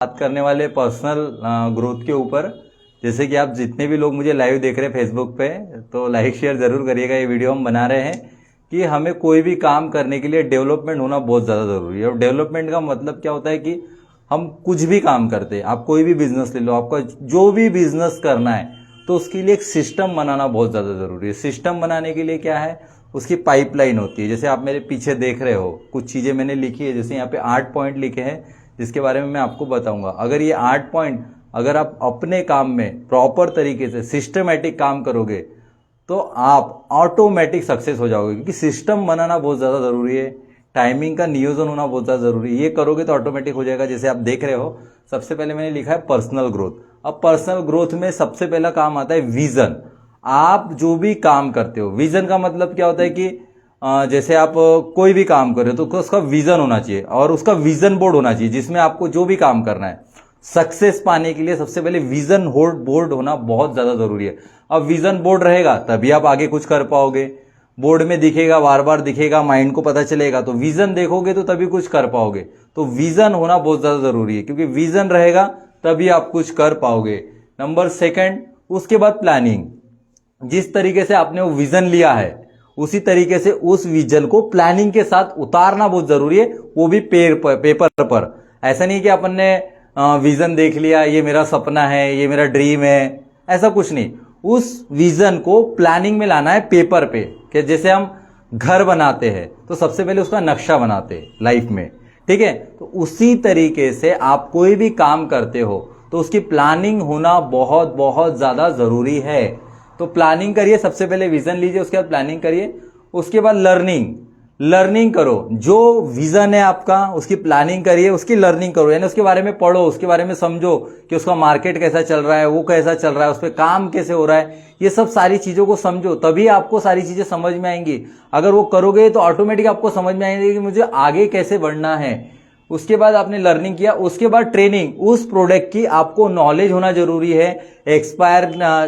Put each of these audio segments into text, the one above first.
बात करने वाले पर्सनल ग्रोथ के ऊपर। जैसे कि आप जितने भी लोग मुझे लाइव देख रहे हैं फेसबुक पे, तो लाइक शेयर ज़रूर करिएगा। ये वीडियो हम बना रहे हैं कि हमें कोई भी काम करने के लिए डेवलपमेंट होना बहुत ज़्यादा ज़रूरी है। और डेवलपमेंट का मतलब क्या होता है कि हम कुछ भी काम करते हैं, आप कोई भी बिजनेस ले लो, आपका जो भी बिजनेस करना है तो उसके लिए एक सिस्टम बनाना बहुत ज़्यादा ज़रूरी है। सिस्टम बनाने के लिए क्या है, उसकी पाइपलाइन होती है। जैसे आप मेरे पीछे देख रहे हो, कुछ चीज़ें मैंने लिखी है, जैसे यहाँ पे 8 पॉइंट लिखे हैं जिसके बारे में मैं आपको बताऊंगा। अगर ये 8 पॉइंट अगर आप अपने काम में प्रॉपर तरीके से सिस्टमेटिक काम करोगे तो आप ऑटोमेटिक सक्सेस हो जाओगे, क्योंकि सिस्टम बनाना बहुत ज़्यादा ज़रूरी है। टाइमिंग का नियोजन होना बहुत ज़्यादा ज़रूरी है। ये करोगे तो ऑटोमेटिक हो जाएगा। जैसे आप देख रहे हो, सबसे पहले मैंने लिखा है पर्सनल ग्रोथ। अब पर्सनल ग्रोथ में सबसे पहला काम आता है विजन। आप जो भी काम करते हो, विजन का मतलब क्या होता है कि जैसे आप कोई भी काम कर रहे हो तो उसका विजन होना चाहिए और उसका विजन बोर्ड होना चाहिए, जिसमें आपको जो भी काम करना है सक्सेस पाने के लिए सबसे पहले विजन बोर्ड होना बहुत ज्यादा जरूरी है। अब विजन बोर्ड रहेगा तभी आप आगे कुछ कर पाओगे। बोर्ड में दिखेगा, बार बार दिखेगा, माइंड को पता चलेगा, तो विजन देखोगे तो तभी कुछ कर पाओगे। तो विजन होना बहुत ज्यादा जरूरी है, क्योंकि विजन रहेगा तभी आप कुछ कर पाओगे। नंबर सेकंड, उसके बाद प्लानिंग। जिस तरीके से आपने वो विजन लिया है उसी तरीके से उस विजन को प्लानिंग के साथ उतारना बहुत जरूरी है, वो भी पेपर पर। ऐसा नहीं कि अपन ने विजन देख लिया, ये मेरा सपना है, ये मेरा ड्रीम है, ऐसा कुछ नहीं। उस विजन को प्लानिंग में लाना है पेपर पे। कि जैसे हम घर बनाते हैं तो सबसे पहले उसका नक्शा बनाते हैं लाइफ में, ठीक है। तो उसी तरीके से आप कोई भी काम करते हो तो उसकी प्लानिंग होना बहुत बहुत ज्यादा जरूरी है। तो प्लानिंग करिए, सबसे पहले विजन लीजिए, उसके बाद प्लानिंग करिए, उसके बाद लर्निंग करो। जो विजन है आपका उसकी प्लानिंग करिए, उसकी लर्निंग करो, यानी उसके बारे में पढ़ो, उसके बारे में समझो कि उसका मार्केट कैसा चल रहा है, वो कैसा चल रहा है, उस पर काम कैसे हो रहा है। ये सब सारी चीजों को समझो, तभी आपको सारी चीजें समझ में आएंगी। अगर वो करोगे तो ऑटोमेटिक आपको समझ में आएंगे कि मुझे आगे कैसे बढ़ना है। उसके बाद आपने लर्निंग किया, उसके बाद ट्रेनिंग। उस प्रोडक्ट की आपको नॉलेज होना जरूरी है। एक्सपायर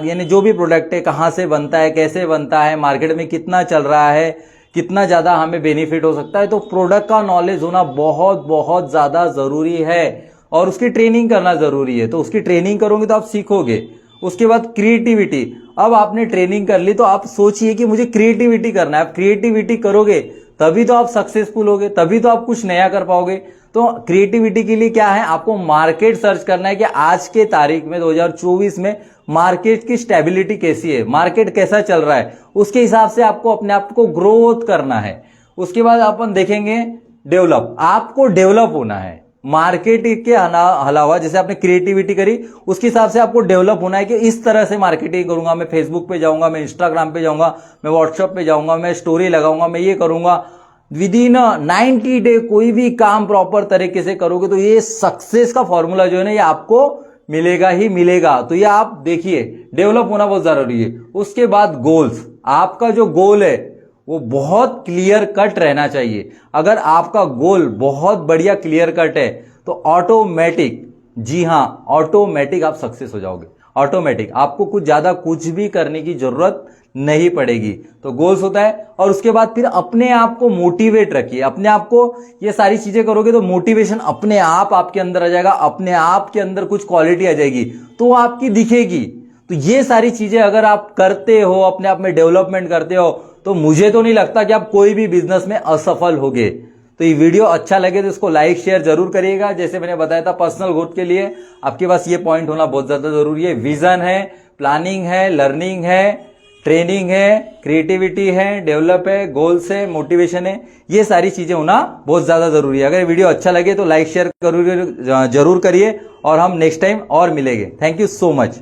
यानी जो भी प्रोडक्ट है कहाँ से बनता है, कैसे बनता है, मार्केट में कितना चल रहा है, कितना ज्यादा हमें बेनिफिट हो सकता है। तो प्रोडक्ट का नॉलेज होना बहुत बहुत ज्यादा जरूरी है और उसकी ट्रेनिंग करना जरूरी है। तो उसकी ट्रेनिंग करोगे तो आप सीखोगे। उसके बाद क्रिएटिविटी। अब आपने ट्रेनिंग कर ली तो आप सोचिए कि मुझे क्रिएटिविटी करना है। आप क्रिएटिविटी करोगे तभी तो आप सक्सेसफुल होगे, तभी तो आप कुछ नया कर पाओगे। तो क्रिएटिविटी के लिए क्या है, आपको मार्केट सर्च करना है कि आज के तारीख में 2024 में मार्केट की स्टेबिलिटी कैसी है, मार्केट कैसा चल रहा है, उसके हिसाब से आपको अपने आप को ग्रोथ करना है। उसके बाद अपन देखेंगे डेवलप। आपको डेवलप होना है मार्केट के अलावा। जैसे आपने क्रिएटिविटी करी, उसके हिसाब से आपको डेवलप होना है कि इस तरह से मार्केटिंग करूंगा, मैं फेसबुक पे जाऊंगा, मैं इंस्टाग्राम पे जाऊंगा, मैं व्हाट्सएप पे जाऊंगा, मैं स्टोरी लगाऊंगा, मैं ये करूंगा। विद इन 90 डे कोई भी काम प्रॉपर तरीके से करोगे तो ये सक्सेस का फॉर्मूला जो है ना, ये आपको मिलेगा ही मिलेगा। तो ये आप देखिए, डेवलप होना बहुत जरूरी है। उसके बाद गोल्स। आपका जो गोल है वो बहुत क्लियर कट रहना चाहिए। अगर आपका गोल बहुत बढ़िया क्लियर कट है तो ऑटोमेटिक, जी हां, ऑटोमेटिक आप सक्सेस हो जाओगे। ऑटोमेटिक आपको कुछ ज्यादा कुछ भी करने की जरूरत नहीं पड़ेगी। तो गोल्स होता है। और उसके बाद फिर अपने आप को मोटिवेट रखिए। अपने आप को, ये सारी चीजें करोगे तो मोटिवेशन अपने आप आपके अंदर आ जाएगा, अपने आप के अंदर कुछ क्वालिटी आ जाएगी तो आपकी दिखेगी। तो ये सारी चीजें अगर आप करते हो, अपने आप में डेवलपमेंट करते हो, तो मुझे तो नहीं लगता कि आप कोई भी बिजनेस में असफल होगे। तो ये वीडियो अच्छा लगे तो इसको लाइक शेयर जरूर करिएगा। जैसे मैंने बताया था, पर्सनल ग्रोथ के लिए आपके पास ये पॉइंट होना बहुत ज्यादा जरूरी है। विजन है, प्लानिंग है, लर्निंग है, ट्रेनिंग है, क्रिएटिविटी है, डेवलप है, गोल्स है, मोटिवेशन है। ये सारी चीजें होना बहुत ज्यादा जरूरी है। अगर वीडियो अच्छा लगे तो लाइक शेयर जरूर करिए और हम नेक्स्ट टाइम और मिलेंगे। Thank you so much.